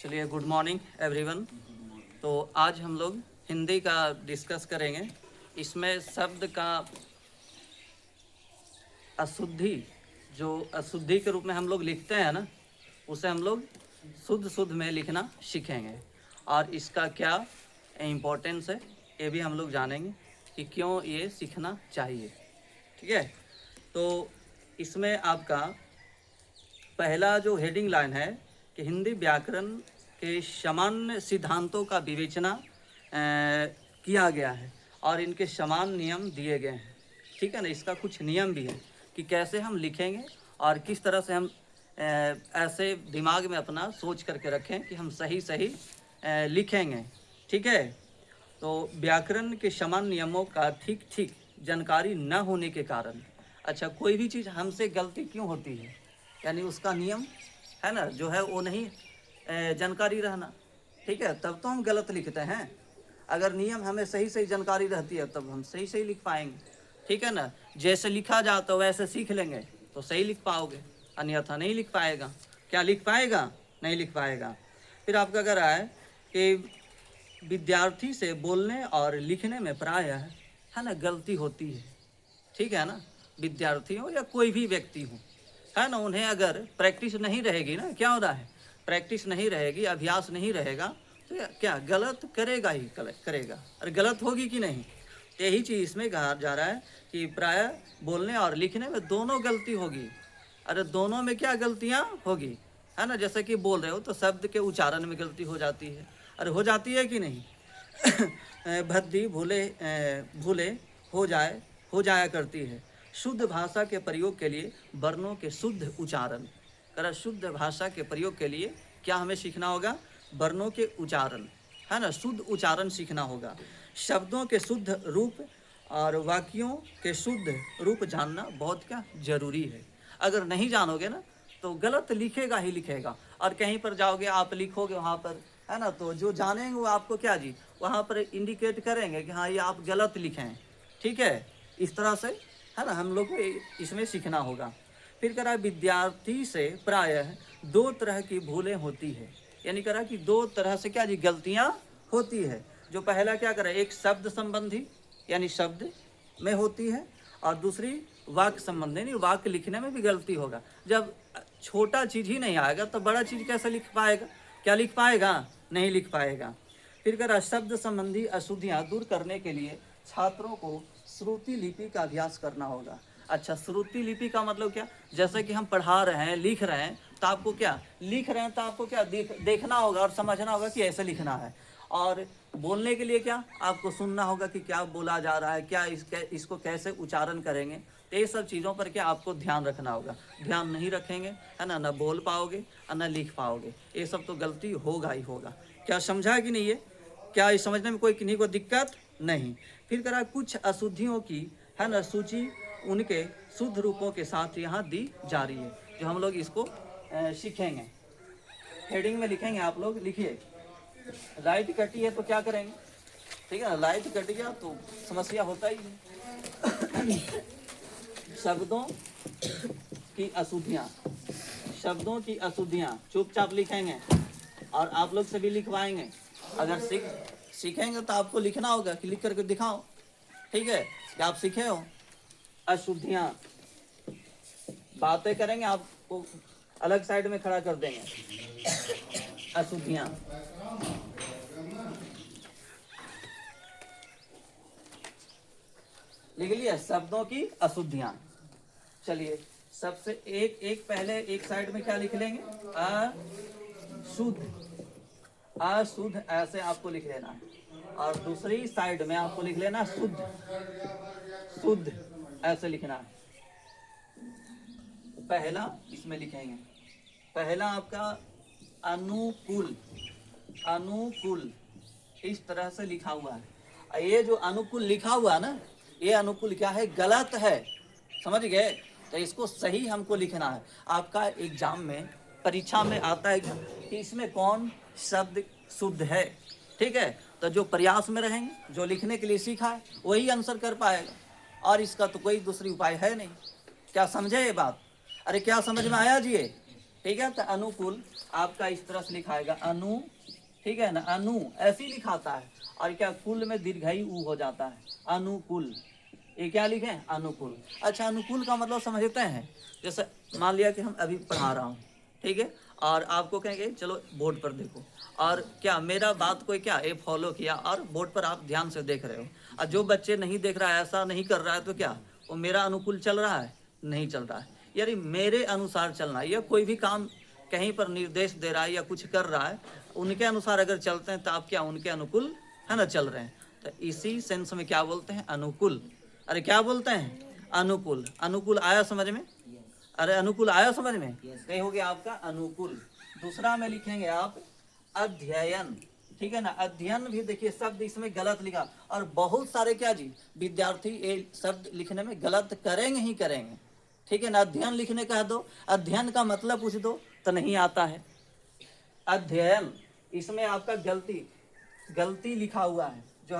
चलिए, good morning everyone. तो आज हम लोग हिंदी का डिस्कस करेंगे। इसमें शब्द का अशुद्धि, जो अशुद्धि के रूप में हम लोग लिखते हैं ना, उसे हम लोग शुद्ध शुद्ध में लिखना सीखेंगे। और इसका क्या इम्पोर्टेंस है ये भी हम लोग जानेंगे कि क्यों ये सीखना चाहिए। ठीक है, तो इसमें आपका पहला जो हेडिंग लाइन है कि हिंदी व्याकरण के सामान्य सिद्धांतों का विवेचना किया गया है और इनके समान नियम दिए गए हैं। ठीक है ना, इसका कुछ नियम भी है कि कैसे हम लिखेंगे और किस तरह से हम ऐसे दिमाग में अपना सोच करके रखें कि हम सही सही लिखेंगे। ठीक है, तो व्याकरण के समान नियमों का ठीक ठीक जानकारी न होने के कारण, अच्छा, कोई भी चीज़ हमसे गलती क्यों होती है, यानी उसका नियम है ना जो है वो नहीं जानकारी रहना। ठीक है, तब तो हम गलत लिखते हैं। अगर नियम हमें सही सही जानकारी रहती है तब हम सही सही लिख पाएंगे। ठीक है ना, जैसे लिखा जाता वैसे सीख लेंगे तो सही लिख पाओगे, अन्यथा नहीं लिख पाएगा। क्या लिख पाएगा? नहीं लिख पाएगा। फिर आपका कह रहा है कि विद्यार्थी से बोलने और लिखने में प्रायः है ना गलती होती है। ठीक है ना, विद्यार्थी हो या कोई भी व्यक्ति हो, है ना, उन्हें अगर प्रैक्टिस नहीं रहेगी ना, क्या हो रहा है, प्रैक्टिस नहीं रहेगी, अभ्यास नहीं रहेगा तो क्या गलत करेगा ही करेगा। और गलत होगी कि नहीं, यही चीज़ इसमें कहा जा रहा है कि प्राय बोलने और लिखने में दोनों गलती होगी। अरे दोनों में क्या गलतियाँ होगी, है ना, जैसे कि बोल रहे हो तो शब्द के उच्चारण में गलती हो जाती है। अरे हो जाती है कि नहीं भद्दी भूले भूले हो जाया करती है। शुद्ध भाषा के प्रयोग के लिए वर्णों के शुद्ध उच्चारण, कर शुद्ध भाषा के प्रयोग के लिए क्या हमें सीखना होगा? वर्णों के उच्चारण, है ना, शुद्ध उच्चारण सीखना होगा। शब्दों के शुद्ध रूप और वाक्यों के शुद्ध रूप जानना बहुत क्या जरूरी है। अगर नहीं जानोगे ना तो गलत लिखेगा ही लिखेगा। और कहीं पर जाओगे आप लिखोगे वहाँ पर, है ना, तो जो जानेंगे वो आपको क्या जी वहाँ पर इंडिकेट करेंगे कि हाँ ये आप गलत लिखे हैं। ठीक है, इस तरह से है ना हम लोग को इसमें सीखना होगा। फिर कह रहा है विद्यार्थी से प्रायः दो तरह की भूलें होती है, यानी कह रहा है कि दो तरह से क्या जी गलतियाँ होती है। जो पहला क्या कह रहा है, एक शब्द संबंधी यानी शब्द में होती है, और दूसरी वाक्य संबंधी यानी वाक्य लिखने में भी गलती होगा। जब छोटा चीज़ ही नहीं आएगा तो बड़ा चीज़ कैसे लिख पाएगा? क्या लिख पाएगा? नहीं लिख पाएगा। फिर कह रहा शब्द संबंधी अशुद्धियाँ दूर करने के लिए छात्रों को श्रुति लिपि का अभ्यास करना होगा। अच्छा, श्रुति लिपि का मतलब क्या? जैसे कि हम पढ़ा रहे हैं, लिख रहे हैं, तो आपको क्या लिख रहे हैं तो आपको क्या देखना होगा और समझना होगा कि ऐसे लिखना है। और बोलने के लिए क्या आपको सुनना होगा कि क्या बोला जा रहा है, क्या इसको कैसे उच्चारण करेंगे। तो ये सब चीज़ों पर क्या आपको ध्यान रखना होगा। ध्यान नहीं रखेंगे, है ना, न बोल पाओगे और न लिख पाओगे। ये सब तो गलती होगा ही होगा। क्या समझा कि नहीं? ये क्या इस समझने में कोई किन्हीं को दिक्कत नहीं? फिर करा कुछ अशुद्धियों की, है ना, सूची उनके शुद्ध रूपों के साथ यहाँ दी जा रही है, जो हम लोग इसको सीखेंगे। हेडिंग में लिखेंगे, आप लोग लिखिए। लाइट कटी है तो क्या करेंगे? ठीक है ना, लाइट कट गया तो समस्या होता ही है। शब्दों की अशुद्धियाँ, शब्दों की अशुद्धियाँ चुपचाप लिखेंगे और आप लोग से भी लिखवाएंगे। अगर सीखेंगे तो आपको लिखना होगा कि लिख करके दिखाओ। ठीक है, क्या आप सीखे हो? अशुद्धियाँ बातें करेंगे, आपको अलग साइड में खड़ा कर देंगे। अशुद्धियाँ, लिख लिया शब्दों की अशुद्धियाँ। चलिए, सबसे एक पहले एक साइड में क्या लिख लेंगे? अशुद्ध, अशुद्ध ऐसे आपको लिख लेना है। और दूसरी साइड में आपको लिख लेना शुद्ध, शुद्ध ऐसे लिखना है। पहला इसमें लिखेंगे, पहला आपका अनुकूल, अनुकूल इस तरह से लिखा हुआ है। ये जो अनुकूल लिखा हुआ है ना, ये अनुकूल क्या है? गलत है। समझ गए? तो इसको सही हमको लिखना है। आपका एग्जाम में, परीक्षा में आता है कि इसमें कौन शब्द शुद्ध है। ठीक है, तो जो प्रयास में रहेंगे, जो लिखने के लिए सीखा है, वही आंसर कर पाएगा। और इसका तो कोई दूसरी उपाय है नहीं। क्या समझे ये बात? अरे क्या समझ में आया जी? ठीक है। तो अनुकूल आपका इस तरह से लिखाएगा अनु, ठीक है ना, अनु ऐसे ही लिखाता है, और क्या कुल में दीर्घाई ऊ हो जाता है, अनुकूल। ये क्या लिखे हैं, अनुकूल। अच्छा, अनुकूल का मतलब समझते हैं, जैसे मान लिया कि हम अभी पढ़ा रहा हूँ, ठीक है, और आपको कहेंगे चलो बोर्ड पर देखो, और क्या मेरा बात कोई क्या ये फॉलो किया और बोर्ड पर आप ध्यान से देख रहे हो, और जो बच्चे नहीं देख रहा है, ऐसा नहीं कर रहा है, तो क्या वो मेरा अनुकूल चल रहा है, नहीं चल रहा है। यानी मेरे अनुसार चलना, या कोई भी काम कहीं पर निर्देश दे रहा है या कुछ कर रहा है, उनके अनुसार अगर चलते हैं तो आप क्या उनके अनुकूल है ना चल रहे हैं। तो इसी सेंस में क्या बोलते हैं, अनुकूल। अरे क्या बोलते हैं, अनुकूल। अनुकूल आया समझ में, अरे अनुकूल आया समझ में, कहीं हो गया आपका अनुकूल। दूसरा में लिखेंगे आप अध्ययन, ठीक है ना। अध्ययन भी देखिए शब्द इसमें गलत लिखा, और बहुत सारे क्या जी विद्यार्थी ये शब्द लिखने में गलत करेंगे ही करेंगे, ठीक है ना। अध्ययन लिखने कह दो, अध्ययन का मतलब पूछ दो तो नहीं आता है। अध्ययन इसमें आपका गलती लिखा हुआ है, जो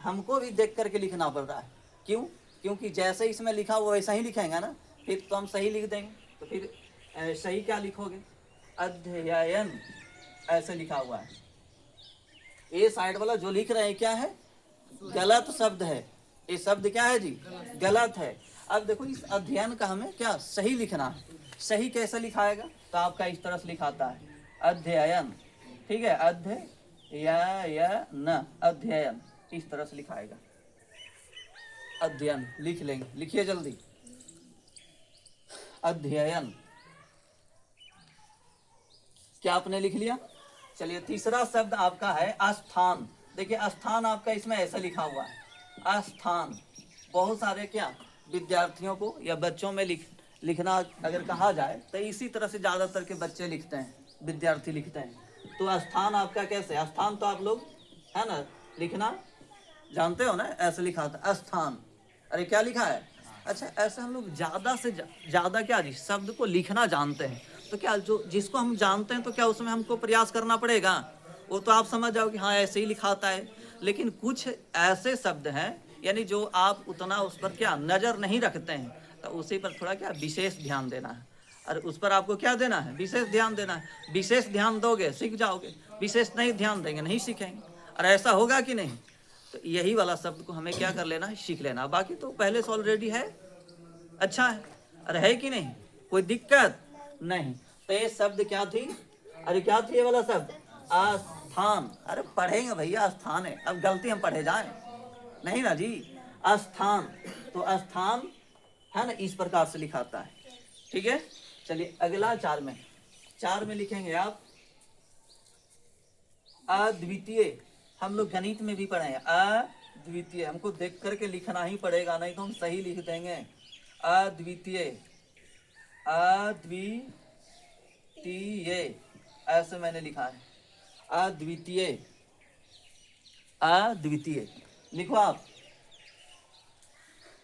हमको भी देख करके लिखना पड़ रहा है। क्यों, क्योंकि जैसे इसमें लिखा वो वैसा ही लिखेंगे ना, फिर तो हम सही लिख देंगे। तो फिर सही क्या लिखोगे, अध्ययन ऐसे लिखा हुआ है। ये साइड वाला जो लिख रहे हैं क्या है, गलत शब्द है। ये शब्द क्या है जी, गलत है। अब देखो इस अध्ययन का हमें क्या सही लिखना है। सही कैसे लिखाएगा, तो आपका इस तरह से लिखाता है अध्ययन, ठीक है, अध्ययन, अध्ययन इस तरह से लिखाएगा। अध्ययन लिख लेंगे, लिखिए जल्दी, अध्ययन। क्या आपने लिख लिया। चलिए तीसरा शब्द आपका है स्थान। देखिए स्थान आपका इसमें ऐसा लिखा हुआ है, स्थान। बहुत सारे क्या विद्यार्थियों को या बच्चों में लिखना अगर कहा जाए तो इसी तरह से ज़्यादातर के बच्चे लिखते हैं, विद्यार्थी लिखते हैं। तो स्थान आपका कैसे, स्थान तो आप लोग है ना लिखना जानते हो ना, ऐसे लिखा था स्थान। अरे क्या लिखा है, अच्छा ऐसे हम लोग ज़्यादा से ज़्यादा क्या जी शब्द को लिखना जानते हैं। तो क्या जो जिसको हम जानते हैं तो क्या उसमें हमको प्रयास करना पड़ेगा, वो तो आप समझ जाओ कि हाँ ऐसे ही लिखाता है। लेकिन कुछ ऐसे शब्द हैं यानी जो आप उतना उस पर क्या नज़र नहीं रखते हैं, तो उसी पर थोड़ा क्या विशेष ध्यान देना है। और उस पर आपको क्या देना है, विशेष ध्यान देना है। विशेष ध्यान दोगे सीख जाओगे, विशेष नहीं ध्यान देंगे नहीं सीखेंगे। और ऐसा होगा कि नहीं, तो यही वाला शब्द को हमें क्या कर लेना है, सीख लेना। बाकी तो पहले से ऑलरेडी है, अच्छा है। अरे है कि नहीं, कोई दिक्कत नहीं। तो ये शब्द क्या थी, अरे क्या थी ये वाला शब्द, आस्थान। अरे पढ़ेंगे भैया, स्थान है, अब गलती हम पढ़े जाएं नहीं ना जी, स्थान। तो स्थान है ना इस प्रकार से लिखाता है, ठीक है। चलिए अगला चार में लिखेंगे आप अद्वितीय। हम लोग गणित में भी पढ़े हैं अद्वितीय, हमको देख करके लिखना ही पड़ेगा, नहीं तो हम सही लिख देंगे। अद्वितीय, अद्वितीय ऐसे मैंने लिखा है, अद्वितीय, अद्वितीय लिखो आप,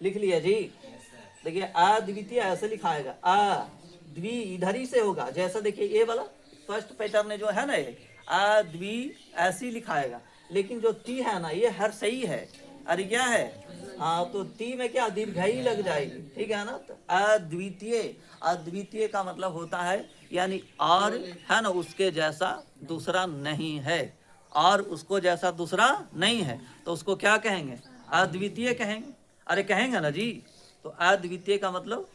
लिख लिया जी। देखिए अद्वितीय ऐसे लिखाएगा, अद्वि इधर ही से होगा, जैसा देखिए ये वाला फर्स्ट पैटर्न जो है ना, ये अद्वि ऐसे ही लिखाएगा। लेकिन जो ती है ना ये हर सही है, अरे क्या है, हाँ तो ती में क्या दीर्घाई लग जाएगी, ठीक है ना। तो अद्वितीय, अद्वितीय का मतलब होता है यानी और है ना उसके जैसा दूसरा नहीं है, और उसको जैसा दूसरा नहीं है, तो उसको क्या कहेंगे, अद्वितीय कहेंगे। अरे कहेंगे ना जी। तो अद्वितीय का मतलब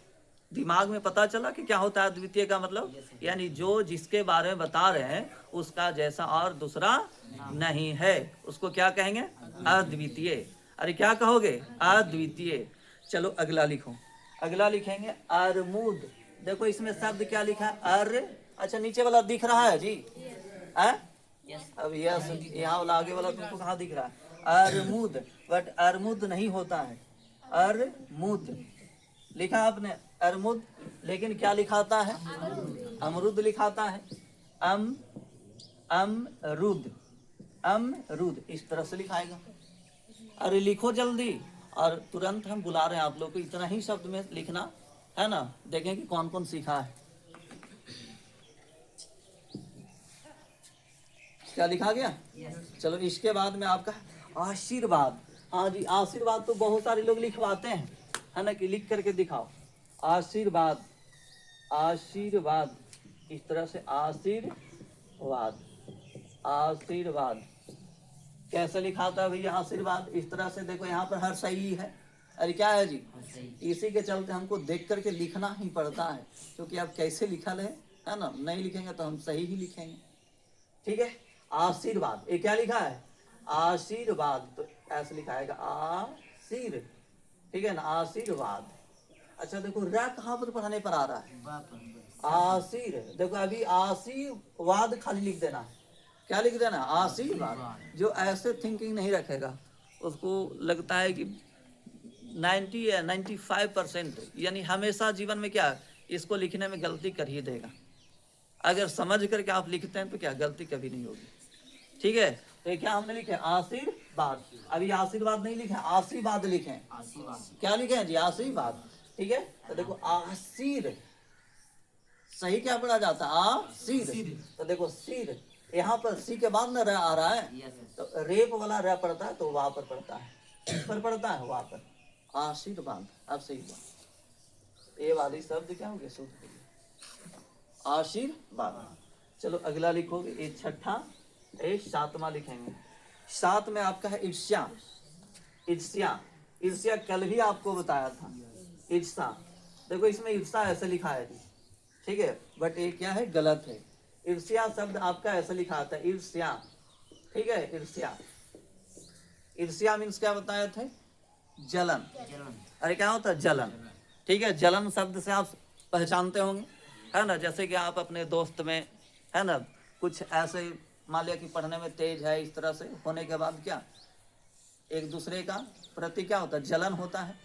दिमाग में पता चला कि क्या होता है अद्वितीय का मतलब, यानी जो जिसके बारे में बता रहे हैं उसका जैसा और दूसरा नहीं है, उसको क्या कहेंगे, अद्वितीय। अरे क्या कहोगे, अद्वितीय। चलो अगला लिखो, अगला लिखेंगे अरमुद। देखो इसमें शब्द क्या लिखा है, अच्छा नीचे वाला दिख रहा है जी, अब यस यहाँ वाला आगे वाला तुमको कहाँ दिख रहा है, अरमुद। बट अरमुद नहीं होता है, अरमुद लिखा आपने अरमुद, लेकिन क्या लिखाता है, अमरुद लिखाता है, अमरुद, अमरुद इस तरह से लिखाएगा। अरे लिखो जल्दी, और तुरंत हम बुला रहे हैं आप लोग को, इतना ही शब्द में लिखना है ना, देखें कि कौन कौन सीखा है। क्या लिखा गया, चलो इसके बाद में आपका आशीर्वाद। हाँ जी आशीर्वाद तो बहुत सारे लोग लिखवाते हैं, है ना, कि लिख करके दिखाओ आशीर्वाद, आशीर्वाद इस तरह से आशीर्वाद, आशीर्वाद कैसे लिखा था भैया आशीर्वाद? इस तरह से देखो यहाँ पर हर सही है। अरे क्या है जी, इसी के चलते हमको देख करके लिखना ही पड़ता है, क्योंकि आप कैसे लिखा है ना, नहीं लिखेंगे तो हम सही ही लिखेंगे। ठीक है, आशीर्वाद, ये क्या लिखा है? आशीर्वाद, तो ऐसे लिखाएगा आशीर, ठीक है ना, आशीर्वाद। अच्छा देखो रा कहाँ पर पढ़ाने पर आ रहा है? आशीर। देखो अभी आशीर्वाद खाली लिख देना है। क्या लिख देना? आशीर्वाद। जो ऐसे थिंकिंग नहीं रखेगा उसको लगता है कि 90 या 95% यानी हमेशा जीवन में क्या इसको लिखने में गलती कर ही देगा। अगर समझ करके आप लिखते हैं तो क्या गलती कभी नहीं होगी। ठीक है, तो क्या हमने लिखे? आशीर्वाद। अभी आशीर्वाद नहीं लिखे, आशीर्वाद लिखे। क्या लिखे हैं जी? आशीर्वाद। ठीक है, तो देखो आशीर सही क्या पढ़ा जाता? आशीर। तो देखो सिर, यहाँ पर सी के बाद में र आ रहा है, तो रेप वाला र पड़ता है तो वहां पर पड़ता है, किस पर पड़ता है? वहां पर। आशीर्वाद। अब सही बात, ये वाली शब्द क्या हो गया? शुद्ध हो गया, आशीर्वाद। चलो अगला लिखोगे, ये छठा, ये सातवां लिखेंगे। सात में आपका है ईर्ष्या। ईर्ष्या, ईर्ष्या कल भी आपको बताया था। ईर्ष्या, देखो इसमें ईर्ष्या ऐसे लिखा है जी, ठीक है, बट ये क्या है? गलत है। ईर्ष्या शब्द आपका ऐसे लिखा आता है, ईर्ष्या। ठीक है, ईर्ष्या। ईर्ष्या मीन्स क्या बताए थे? जलन। अरे क्या होता है? जलन। ठीक है, जलन शब्द से आप पहचानते होंगे, है ना, जैसे कि आप अपने दोस्त में, है ना, कुछ ऐसे मान लिया कि पढ़ने में तेज है, इस तरह से होने के बाद क्या एक दूसरे का प्रति क्या होता है? जलन होता है।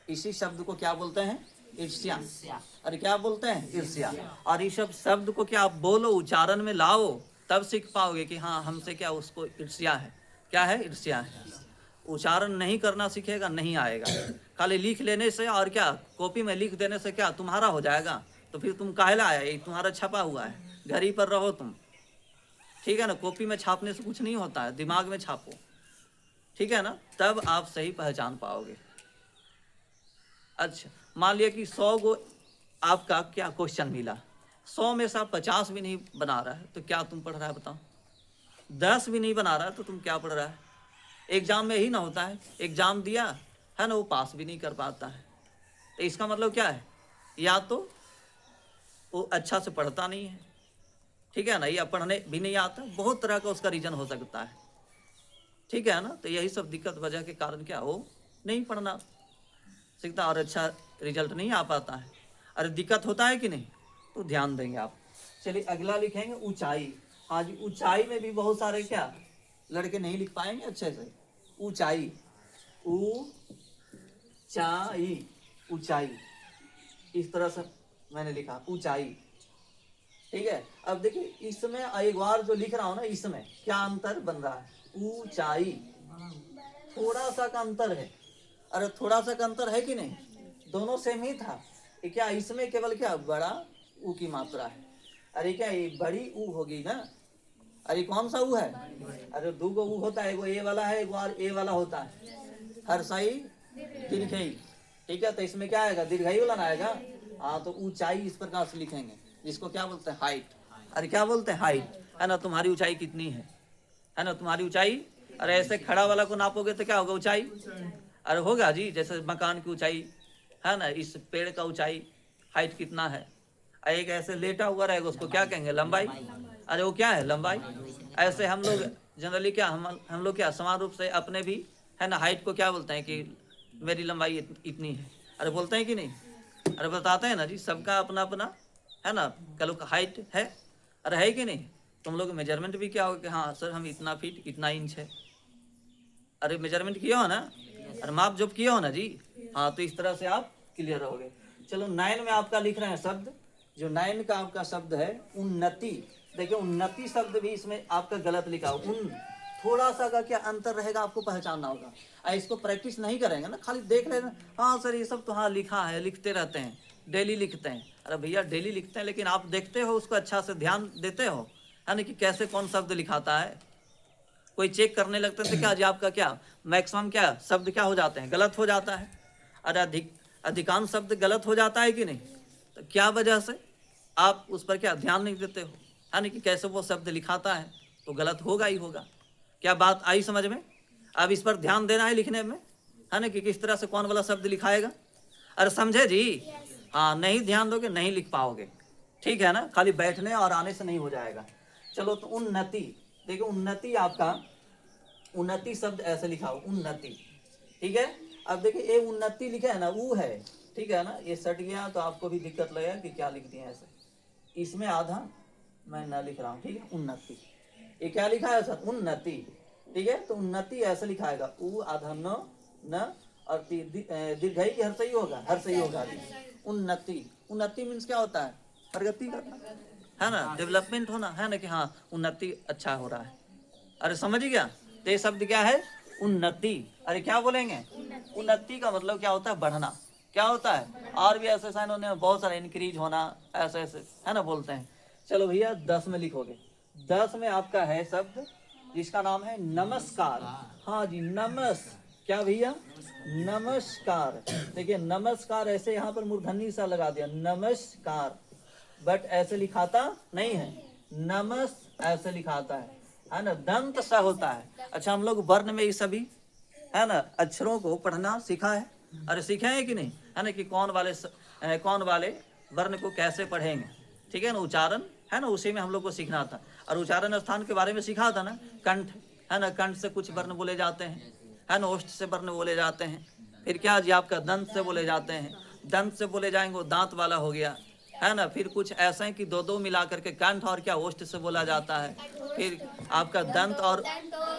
इसी शब्द को क्या बोलते हैं? ईर्ष्या। अरे क्या बोलते हैं? ईर्ष्या। और इस शब्द को क्या आप बोलो, उच्चारण में लाओ, तब सीख पाओगे कि हाँ हमसे क्या उसको ईर्ष्या है। क्या है? ईर्ष्या है। उच्चारण नहीं करना सीखेगा, नहीं आएगा। खाली लिख लेने से और क्या कॉपी में लिख देने से क्या तुम्हारा हो जाएगा? तो फिर तुम काहला आया, ये तुम्हारा छपा हुआ है, घर ही पर रहो तुम। ठीक है ना, कॉपी में छापने से कुछ नहीं होता है, दिमाग में छापो। ठीक है ना, तब आप सही पहचान पाओगे। अच्छा, मान लिया कि 100 गो आपका क्या क्वेश्चन मिला, 100 में से आप 50 भी नहीं बना रहा है, तो क्या तुम पढ़ रहा है बताओ? 10 भी नहीं बना रहा है तो तुम क्या पढ़ रहा है? एग्जाम में ही ना होता है, एग्जाम दिया है ना, वो पास भी नहीं कर पाता है, तो इसका मतलब क्या है? या तो वो अच्छा से पढ़ता नहीं है, ठीक है ना, या पढ़ने भी नहीं आता, बहुत तरह का उसका रीजन हो सकता है। ठीक है ना, तो यही सब दिक्कत वजह के कारण क्या हो नहीं पढ़ना सीखता और अच्छा रिजल्ट नहीं आ पाता है। अरे दिक्कत होता है कि नहीं, तो ध्यान देंगे आप। चलिए अगला लिखेंगे ऊंचाई। हाँ जी, ऊंचाई में भी बहुत सारे क्या लड़के नहीं लिख पाएंगे अच्छे से। ऊंचाई, ऊंचाई, ऊंचाई, इस तरह से मैंने लिखा ऊंचाई। ठीक है, अब देखिए इसमें एक बार जो लिख रहा हूं ना, इसमें क्या अंतर बन रहा है? ऊंचाई, थोड़ा सा का अंतर है। अरे थोड़ा सा का अंतर है कि नहीं? दोनों सेम ही था। ये क्या इसमें केवल क्या बड़ा ऊ की मात्रा है। अरे क्या ये बड़ी ऊ होगी ना? अरे कौन सा ऊ है? अरे दो गो ऊ होता है, एगो ए वाला है, एगो ए वाला होता है, हर्षई दीर्घई। ठीक है, तो इसमें क्या आएगा? दीर्घई वाला ना आएगा। हाँ, तो ऊंचाई इस प्रकार से लिखेंगे, जिसको क्या बोलते हैं? हाइट। अरे क्या बोलते हैं? हाइट, है ना। तुम्हारी ऊंचाई कितनी है ना, तुम्हारी ऊंचाई। अरे ऐसे खड़ा वाला को नापोगे तो क्या होगा? ऊंचाई। अरे होगा जी, जैसे मकान की ऊंचाई है ना, इस पेड़ का ऊंचाई हाइट कितना है। एक ऐसे लेटा हुआ रहेगा उसको क्या कहेंगे? लंबाई। अरे वो क्या है? लंबाई। ऐसे हम लोग जनरली क्या हम लोग क्या समान रूप से अपने भी है ना हाइट को क्या बोलते हैं कि मेरी लंबाई इतनी है। अरे बोलते हैं कि नहीं? अरे बताते हैं ना जी, सबका अपना अपना है ना कल का हाइट है। अरे है कि नहीं? तुम लोग मेजरमेंट भी क्या होगा कि हाँ सर हम इतना फीट इतना इंच है। अरे मेजरमेंट किया हो ना, अरे माप जोप किया हो ना जी। हाँ, तो इस तरह से आप क्लियर रहोगे। चलो 9 में आपका लिख रहे हैं शब्द, जो 9 का आपका शब्द है उन्नति। देखिए उन्नति शब्द भी इसमें आपका गलत लिखा हो। उन थोड़ा सा का क्या अंतर रहेगा आपको पहचानना होगा। इसको प्रैक्टिस नहीं करेंगे ना, खाली देख रहे हैं हाँ सर ये सब तो हाँ लिखा है, लिखते रहते हैं, डेली लिखते हैं। अरे भैया डेली लिखते हैं, लेकिन आप देखते हो उसको, अच्छा से ध्यान देते हो है ना कि कैसे कौन शब्द लिखाता है। कोई चेक करने लगते हैं तो क्या जी आपका क्या मैक्सिमम क्या शब्द क्या हो जाते हैं? गलत हो जाता है। अरे अधिकांश शब्द गलत हो जाता है कि नहीं? तो क्या वजह से? आप उस पर क्या ध्यान नहीं देते हो, है ना, कि कैसे वो शब्द लिखाता है, तो गलत होगा ही होगा। क्या बात आई समझ में? अब इस पर ध्यान देना है लिखने में, है ना, कि किस तरह से कौन वाला शब्द लिखाएगा। अरे समझे जी? हाँ, नहीं ध्यान दोगे नहीं लिख पाओगे, ठीक है ना, खाली बैठने और आने से नहीं हो जाएगा। चलो तो उन्नति, देखो उन्नति आपका, उन्नति शब्द ऐसे लिखा हो, उन्नति, ठीक है। अब देखिए ये उन्नति लिखा है ना, वो है, ठीक है ना, ये सट गया तो आपको भी दिक्कत लगेगा कि क्या लिख दिया ऐसे, इसमें आधा मैं न लिख रहा हूँ, ठीक है। उन्नति, ये क्या लिखा है सर? उन्नति, ठीक है। तो उन्नति ऐसे लिखाएगा, उ आधा न और दीर्घई की हर सही होगा, हर सही होगा। उन्नति, उन्नति मीन्स क्या होता है? प्रगति करना, है ना, डेवलपमेंट होना, है ना, कि हाँ उन्नति अच्छा हो रहा है। अरे समझ गया? तो ये शब्द क्या है? उन्नति। अरे क्या बोलेंगे? उन्नति का मतलब क्या होता है? बढ़ना। क्या होता है? और भी ऐसे साइन होने बहुत सारे, इंक्रीज होना, ऐसे ऐसे, है ना, बोलते हैं। चलो भैया 10 में लिखोगे। 10 में आपका है शब्द जिसका नाम है नमस्कार। हाँ जी, क्या भैया? नमस्कार। देखिए नमस्कार ऐसे यहाँ पर मूर्धन्य सा लगा दिया, नमस्कार, बट ऐसे लिखाता नहीं है, नमस ऐसे लिखाता है ना, दंत सा होता है। अच्छा, हम लोग वर्ण में ये सभी, है ना, अक्षरों को पढ़ना सीखा है। अरे सीखे हैं कि नहीं, है ना, कि कौन वाले वर्ण को कैसे पढ़ेंगे, ठीक है ना, उच्चारण, है ना, उसी में हम लोग को सीखना था। और उच्चारण स्थान के बारे में सीखा था ना, कंठ, है ना, कंठ से कुछ वर्ण बोले जाते हैं, है ना, ओष्ठ से वर्ण बोले जाते हैं। फिर क्या जी आपका दंत से बोले जाते हैं, दंत से बोले जाएंगे वो दांत वाला हो गया, है ना। फिर कुछ ऐसे हैं कि दो मिला करके कंठ और क्या ओष्ठ से बोला जाता है। फिर आपका दंत और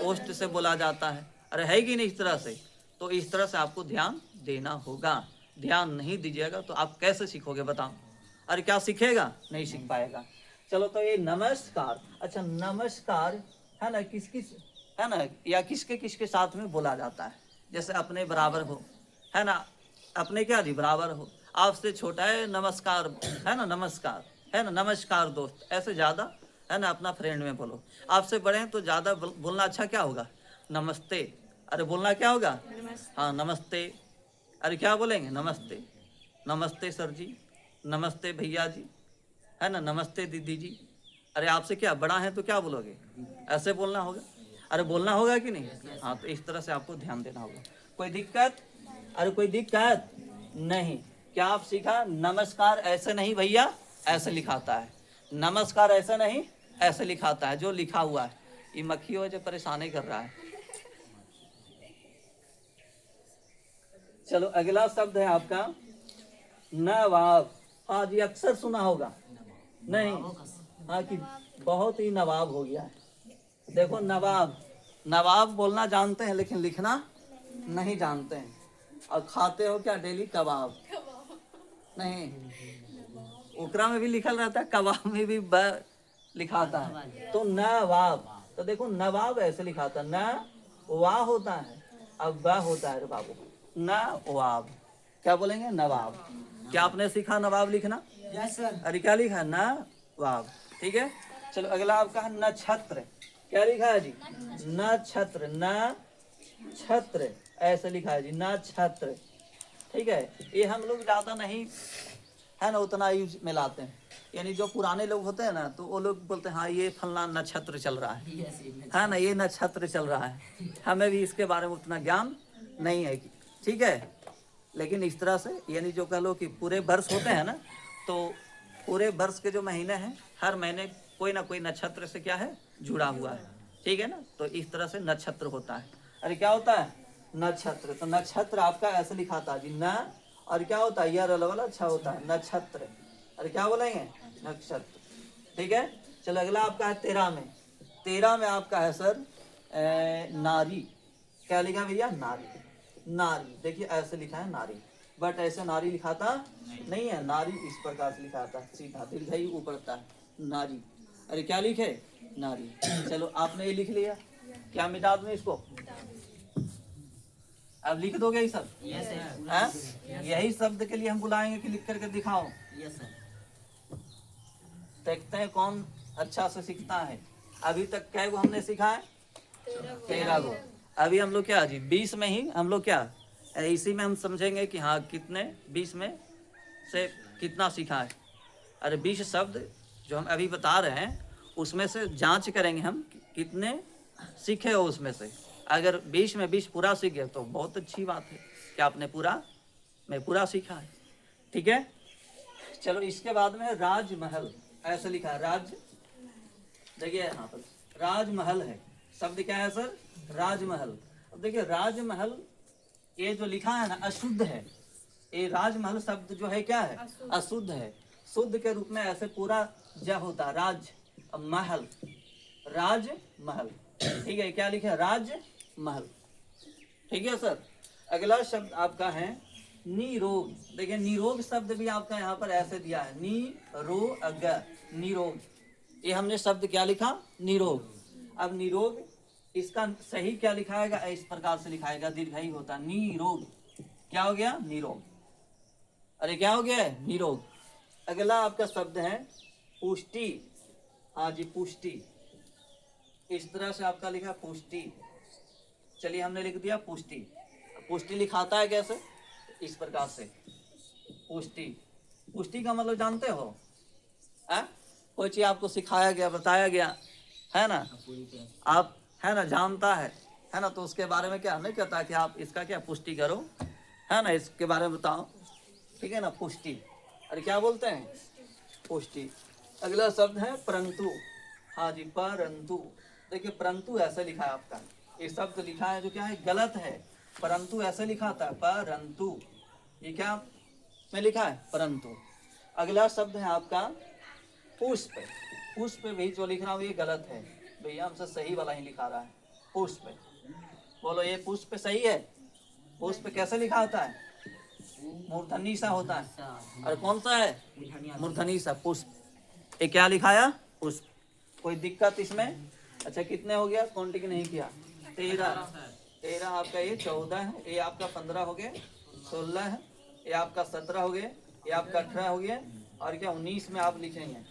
ओष्ठ से बोला जाता है। अरे है कि नहीं इस तरह से? तो इस तरह से आपको ध्यान देना होगा। ध्यान नहीं दीजिएगा तो आप कैसे सीखोगे बताओ? अरे क्या सीखेगा? नहीं सीख पाएगा। चलो तो ये नमस्कार, अच्छा नमस्कार, है ना, किस किस, है ना, या किसके किसके साथ में बोला जाता है? जैसे अपने बराबर हो, है ना, अपने क्या जी बराबर हो, आपसे छोटा है नमस्कार, है ना, नमस्कार, है ना, नमस्कार दोस्त, ऐसे ज़्यादा, है ना, अपना फ्रेंड में बोलो। आपसे बड़े हैं तो ज़्यादा बोलना अच्छा क्या होगा? नमस्ते। अरे बोलना क्या होगा? हाँ नमस्ते। अरे क्या बोलेंगे? नमस्ते, नमस्ते सर जी, नमस्ते भैया जी, है ना, नमस्ते दीदी जी। अरे आपसे क्या बड़ा है तो क्या बोलोगे? ऐसे बोलना होगा। अरे बोलना होगा कि नहीं? हाँ, तो इस तरह से आपको ध्यान देना होगा। कोई दिक्कत? अरे कोई दिक्कत नहीं। क्या आप सीखा? नमस्कार ऐसे नहीं भैया, ऐसे लिखाता है। नमस्कार ऐसे नहीं, ऐसे लिखाता है, जो लिखा हुआ है। ये मक्खी हो जो परेशानी कर रहा है। चलो अगला शब्द है आपका नवाब। हाँ जी, अक्सर सुना होगा नहीं? हाँ, कि बहुत ही नवाब हो गया है। देखो नवाब, नवाब बोलना जानते हैं लेकिन लिखना नहीं जानते हैं। और खाते हो क्या डेली? कबाब। नहीं, उकरा में भी लिखल रहता है, कबाब में भी लिखाता है। तो नवाब, तो देखो नवाब ऐसे लिखाता है, न वाह होता है, अब वाह होता है बाबू, नवाब। क्या बोलेंगे? नवाब। क्या आपने सीखा नवाब लिखना? Yes sir. अरे क्या लिखा है? नवाब, ठीक है। चलो अगला आपका है नक्षत्र। क्या लिखा है जी? नक्षत्र, नक्षत्र ऐसे लिखा है जी, नक्षत्र, ठीक है। ये हम लोग ज्यादा नहीं, है ना, उतना यूज में लाते हैं। यानी जो पुराने लोग होते हैं ना, तो वो लोग बोलते हैं हाँ ये फलना नक्षत्र चल रहा है ना, ये नक्षत्र चल रहा है। हमें भी इसके बारे में उतना ज्ञान नहीं है, ठीक है। लेकिन इस तरह से, यानी जो कह लो कि पूरे वर्ष होते हैं ना, तो पूरे वर्ष के जो महीने हैं, हर महीने कोई ना कोई नक्षत्र से क्या है, जुड़ा हुआ है, ठीक है ना। तो इस तरह से नक्षत्र होता है। अरे क्या होता है? नक्षत्र। तो नक्षत्र आपका ऐसे लिखाता है जी, न और क्या होता है, यार वाला अच्छा होता है, नक्षत्र। अरे क्या बोलेंगे? नक्षत्र, ठीक है। चलो अगला आपका है 13 में। 13 में आपका है सर नारी। क्या लिखा भैया? नारी, नारी। देखिए ऐसे लिखा है नारी, बट ऐसे नारी लिखाता नहीं है, नारी इस प्रकार से लिखाता है, सीधा दीर्घई ऊपर था, नारी। अरे क्या लिखे? नारी। चलो आपने ये लिख लिया, क्या मिटा दूं इसको? अब लिख दोगे ये सब? Yes sir. यही शब्द के लिए हम बुलाएंगे कि लिख करके दिखाओ। Yes sir. देखते हैं कौन अच्छा से सीखता है। अभी तक कै गो हमने सीखा है? 13 गो। अभी हम लोग क्या जी 20 में ही हम लोग क्या, इसी में हम समझेंगे कि हाँ कितने 20 में से कितना सीखा है। अरे 20 शब्द जो हम अभी बता रहे हैं उसमें से जांच करेंगे हम कितने सीखे हो उसमें से। अगर 20 में 20 पूरा सीख गए तो बहुत अच्छी बात है कि आपने पूरा सीखा है। ठीक है, चलो इसके बाद में राजमहल, ऐसे लिखा है राज, देखिए यहाँ पर राजमहल है, शब्द क्या है सर? राजमहल। अब देखिए राजमहल ये जो लिखा है ना अशुद्ध है, ये राजमहल शब्द जो है क्या है? अशुद्ध है। शुद्ध के रूप में ऐसे पूरा ज होता है राज महल, राजमहल। ठीक है, क्या लिखा है? राजमहल। ठीक है सर। अगला शब्द आपका है निरोग। देखिए निरोग शब्द भी आपका यहाँ पर ऐसे दिया है निरोग, निरोग। ये हमने शब्द क्या लिखा? निरोग। अब निरोग इसका सही क्या लिखाएगा? इस प्रकार से लिखाएगा, दीर्घई होता निरोग। क्या हो गया? निरोग। अरे क्या हो गया है? निरोग। अगला आपका शब्द है पुष्टि। हाँ जी, पुष्टि। इस तरह से आपका लिखा पुष्टि। चलिए हमने लिख दिया पुष्टि। पुष्टि लिखाता है कैसे? इस प्रकार से पुष्टि। पुष्टि का मतलब जानते हो? कोई चीज आपको सिखाया गया, बताया गया है ना, आप है ना जानता है ना, तो उसके बारे में क्या नहीं कहता कि आप इसका क्या पुष्टि करो, है ना, इसके बारे में बताओ। ठीक है ना, पुष्टि। अरे क्या बोलते हैं? पुष्टि। अगला शब्द है परंतु। हाँ जी, परंतु। देखिए परंतु ऐसे लिखा है आपका, ये शब्द लिखा है जो क्या है? गलत है। परंतु ऐसे लिखा था परंतु, ये क्या में लिखा है? परंतु। अगला शब्द है आपका पुष्प। पुष्प भी जो लिख रहा हूँ ये गलत है भैया, हमसे सही वाला ही लिखा रहा है पुष्प। बोलो ये पुष्प सही है? पुष्प कैसे लिखा होता है? मूर्धनी सा होता है। और कौन सा है? मूर्धनी सा। पुष्प। ये क्या लिखाया? पुष्प। कोई दिक्कत इसमें? अच्छा कितने हो गया? काउंटिंग नहीं किया। 13 आपका, ये 14 है, ये आपका 15 हो गया, 16 है, ये आपका 17 हो गया, ये आपका 18 हो गया, और क्या 19 में आप लिखेंगे।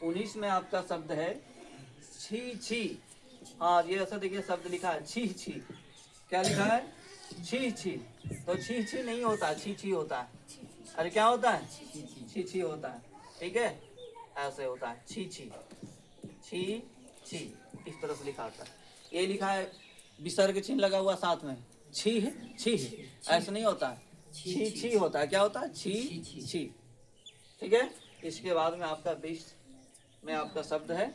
19 में आपका शब्द है छी छी। हाँ ये ऐसा देखिए शब्द लिखा है छी छी। क्या लिखा है? छी छी। तो छी छी नहीं होता, छी छी होता है। अरे क्या होता है? छी छी होता है। ठीक है, ऐसे होता है छी छी, छी छी, इस तरह से लिखा होता है। ये लिखा है विसर्ग चिन्ह लगा हुआ साथ में, छी छी, ऐसा नहीं होता है, छी छी होता है। क्या होता है? छी छी। ठीक है, इसके बाद में आपका 20 में आपका शब्द है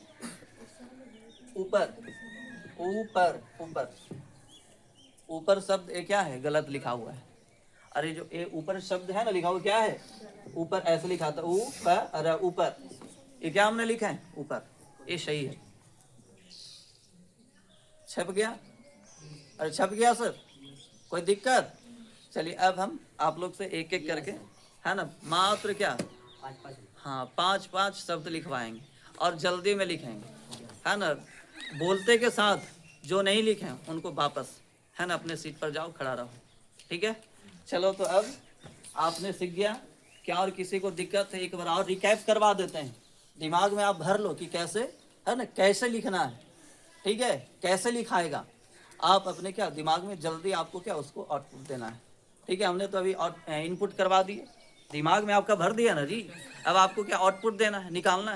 ऊपर। ऊपर, ऊपर, ऊपर शब्द ये क्या है? गलत लिखा हुआ है। अरे जो ये ऊपर शब्द है ना लिखा हुआ, क्या है? ऊपर ऐसे लिखा था ऊपर। अरे ऊपर, ये क्या हमने लिखा है? ऊपर। ये सही है। छप गया? अरे छप गया सर, कोई दिक्कत? चलिए अब हम आप लोग से एक एक करके, है ना, मात्र क्या, हाँ 5-5 शब्द लिखवाएंगे और जल्दी में लिखेंगे, है ना। बोलते के साथ जो नहीं लिखे उनको वापस, है ना, अपने सीट पर जाओ, खड़ा रहो। ठीक है, चलो तो अब आपने सीख गया क्या? और किसी को दिक्कत है? एक बार और रिकैप करवा देते हैं, दिमाग में आप भर लो कि कैसे, है ना, कैसे लिखना है। ठीक है, कैसे लिखाएगा आप अपने क्या दिमाग में, जल्दी आपको क्या उसको आउटपुट देना है। ठीक है, हमने तो अभी इनपुट करवा दिए, दिमाग में आपका भर दिया ना जी, अब आपको क्या आउटपुट देना है, निकालना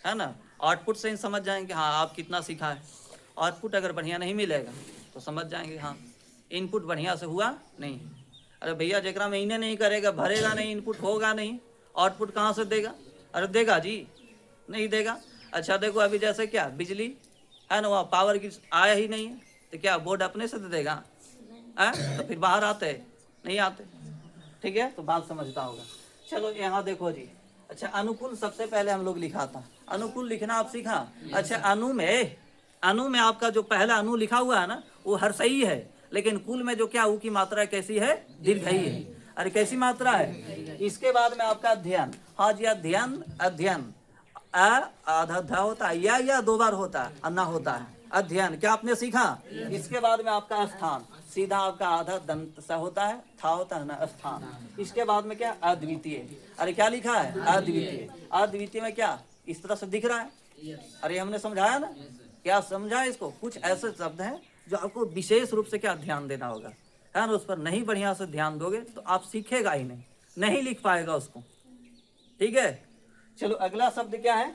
है ना। आउटपुट से ही समझ जाएंगे हाँ आप कितना सीखा है। आउटपुट अगर बढ़िया नहीं मिलेगा तो समझ जाएंगे हाँ इनपुट बढ़िया से हुआ नहीं। अरे भैया जकरा में इन्हें नहीं करेगा, भरेगा नहीं, इनपुट होगा नहीं, आउटपुट कहाँ से देगा? अरे देगा जी, नहीं देगा। अच्छा देखो अभी जैसे क्या बिजली है ना, वहाँ पावर की आया ही नहीं है तो क्या बोर्ड अपने से दे देगा? तो फिर बाहर आते नहीं आते। ठीक है, तो बात समझता होगा। चलो यहाँ देखो जी, अच्छा अनुकूल सबसे पहले हम लोग लिखा था, अनुकूल लिखना आप सीखा। अच्छा अनु में आपका जो पहला अनु लिखा हुआ है ना वो हर सही है, लेकिन कुल में जो क्या ऊ की मात्रा कैसी है? दीर्घई है। अरे कैसी मात्रा है? इसके बाद में आपका अध्ययन। हाँ जी अध्ययन, अध्ययन आधा धा होता है या 2 बार होता है, अन्ना होता है अध्ययन। क्या आपने सीखा? इसके बाद में आपका स्थान, सीधा आपका आधा दंत सा होता है, था होता है ना स्थान। इसके बाद में क्या? अद्वितीय। अरे क्या लिखा है? अद्वितीय। अद्वितीय में क्या इस तरह से दिख रहा है? अरे हमने समझाया ना, क्या समझा इसको? कुछ ऐसे शब्द हैं जो आपको विशेष रूप से क्या ध्यान देना होगा, है ना। उस पर नहीं बढ़िया से ध्यान दोगे तो आप सीखेगा ही नहीं लिख पाएगा उसको। ठीक है, चलो अगला शब्द क्या है?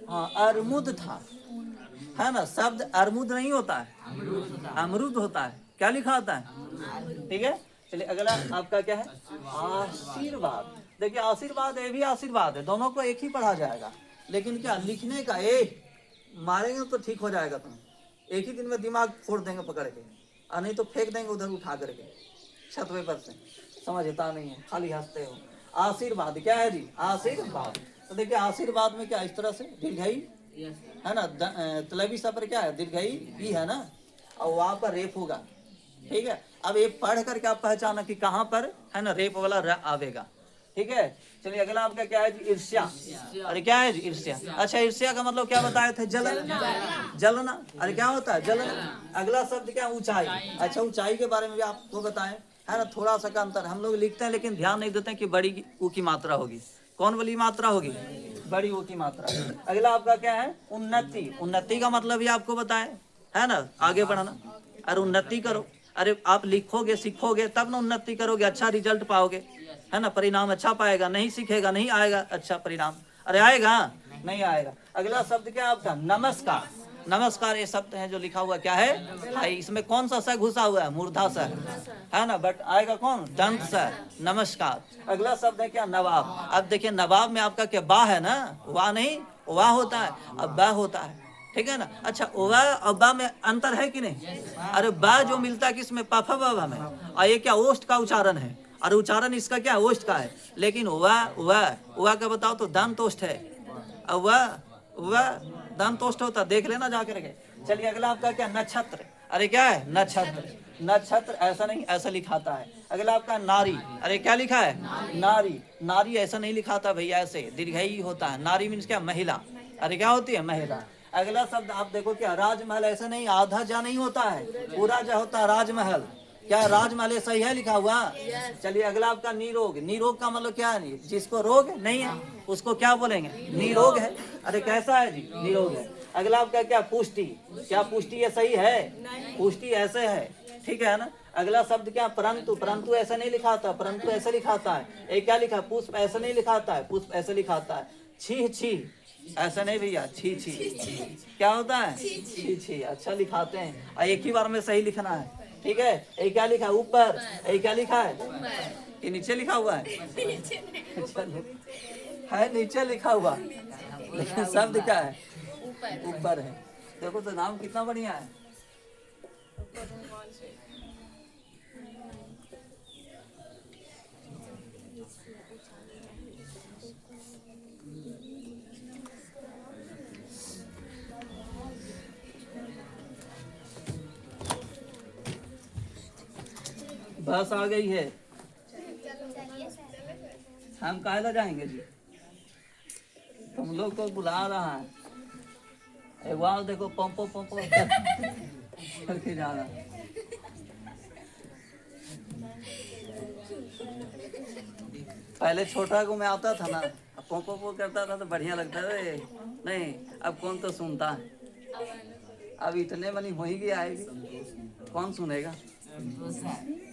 हाँ, अरमुद था, है ना। शब्द अरमुद नहीं होता है, अमरुद होता है। क्या लिखा होता है? ठीक है। चलिए अगला आपका क्या है? आशीर्वाद। देखिए आशीर्वाद, ये भी आशीर्वाद है, दोनों को एक ही पढ़ा जाएगा, लेकिन क्या लिखने का, मारेंगे तो ठीक हो जाएगा तुम, एक ही दिन में दिमाग फोड़ देंगे पकड़ के, और नहीं तो फेंक देंगे उधर उठा करके छतवे पर से। समझता नहीं है, खाली हंसते हो। आशीर्वाद क्या है जी? आशीर्वाद। तो देखिए आशीर्वाद में क्या, इस तरह से दीर्घई है ना, तलबी सा पर क्या है? दीर्घई ही है ना, और वहां पर रेप होगा। ठीक है। अब ये पढ़ करके आप पहचाना कि कहाँ पर है ना रेप वाला आवेगा। ठीक है। चलिए अगला आपका क्या है जी? ईर्ष्या। अरे क्या है जी? ईर्ष्या। अच्छा, ईर्ष्या का मतलब क्या बताए थे? जलन, जलना। अरे क्या होता है? जलन। अगला शब्द क्या? ऊंचाई। अच्छा, ऊंचाई के बारे में भी आपको बताएं, है ना। थोड़ा सा का अंतर, हम लोग लिखते हैं लेकिन ध्यान नहीं देते हैं कि बड़ी ऊ की मात्रा होगी। कौन वाली मात्रा होगी? बड़ी ऊ की मात्रा। अगला आपका क्या है? उन्नति। उन्नति का मतलब भी आपको बताए, है ना, आगे बढ़ना। अरे उन्नति करो, अरे आप लिखोगे सीखोगे तब ना उन्नति करोगे, अच्छा रिजल्ट पाओगे, है ना, परिणाम अच्छा पाएगा। नहीं सीखेगा नहीं आएगा अच्छा परिणाम। अरे आएगा? नहीं आएगा। अगला शब्द क्या आपका? नमस्कार। नमस्कार ये शब्द है जो लिखा हुआ क्या है भाई? इसमें कौन सा स घुसा हुआ है? मूर्धा स, है ना, बट आएगा कौन? दंत स। नमस्कार। अगला शब्द है क्या? नवाब। अब देखिए नवाब में आपका क्या? बा है ना, वाह नहीं, वाह होता है, अब बा होता है। ठीक है ना। अच्छा, ओवा और बा में अंतर है कि नहीं? अरे बा जो मिलता है किसमें? पाफा बाबा में, और ये क्या? ओष्ठ का उच्चारण है, और उच्चारण इसका क्या? ओष्ठ का है। लेकिन ओवा ओवा ओवा का बताओ तो दंतोष्ठ है, और वह दंतोष्ठ होता, देख लेना जाकर के। चलिए अगला आपका क्या? नक्षत्र। अरे क्या है? नक्षत्र। नक्षत्र ऐसा नहीं, ऐसा लिखाता है। अगला आपका नारी। अरे क्या लिखा है? नारी। नारी ऐसा नहीं लिखाता भैया, ऐसे दीर्घई होता है। नारी मीन्स क्या? महिला। अरे क्या होती है? महिला। अगला शब्द आप देखो क्या? राजमहल। ऐसा नहीं, आधा जा नहीं होता है, पूरा जा होता है राजमहल। क्या राजमहल सही है लिखा हुआ? चलिए अगला आपका निरोग। निरोग का मतलब क्या है? जिसको रोग नहीं है उसको क्या बोलेंगे? निरोग है। अरे कैसा है जी? निरोग है। अगला आपका क्या? पुष्टि। क्या पुष्टि ये सही है? पुष्टि ऐसे है, ठीक है ना। अगला शब्द क्या? परंतु। परंतु ऐसा नहीं लिखाता, परंतु ऐसा लिखाता है। ये क्या लिखा? पुष्प ऐसा नहीं लिखाता है, पुष्प ऐसा लिखाता है। छी छी ऐसा नहीं भैया, छी छी क्या होता है? छी छी। अच्छा लिखाते हैं, और एक ही बार में सही लिखना है। ठीक है। ये क्या लिखा है? ऊपर। ये क्या लिखा है? ये नीचे लिखा हुआ है, है नीचे लिखा हुआ, लेकिन शब्द क्या है? ऊपर है। देखो तो नाम कितना बढ़िया है। बस आ गई है, हम काहे जाएंगे जी? तुम लोग को बुला रहा है। वाह देखो पंपो पंपो करके जा रहा है। पहले छोटा को मैं आता था ना, पोंपो पो करता था तो बढ़िया लगता था। नहीं अब कौन तो सुनता है, अब इतने बनी हो ही गया है, कौन सुनेगा?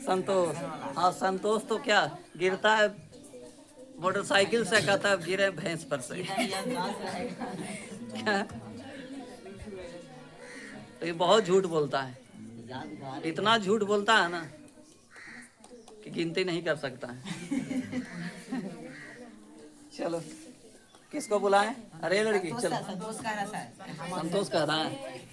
संतोष। हाँ संतोष तो क्या गिरता है मोटरसाइकिल से, कहता है गिरे भैंस पर से। तो ये बहुत झूठ बोलता है, इतना झूठ बोलता है ना कि गिनती नहीं कर सकता है। चलो किसको बुलाएं? अरे लड़की चलो, संतोष कह रहा है।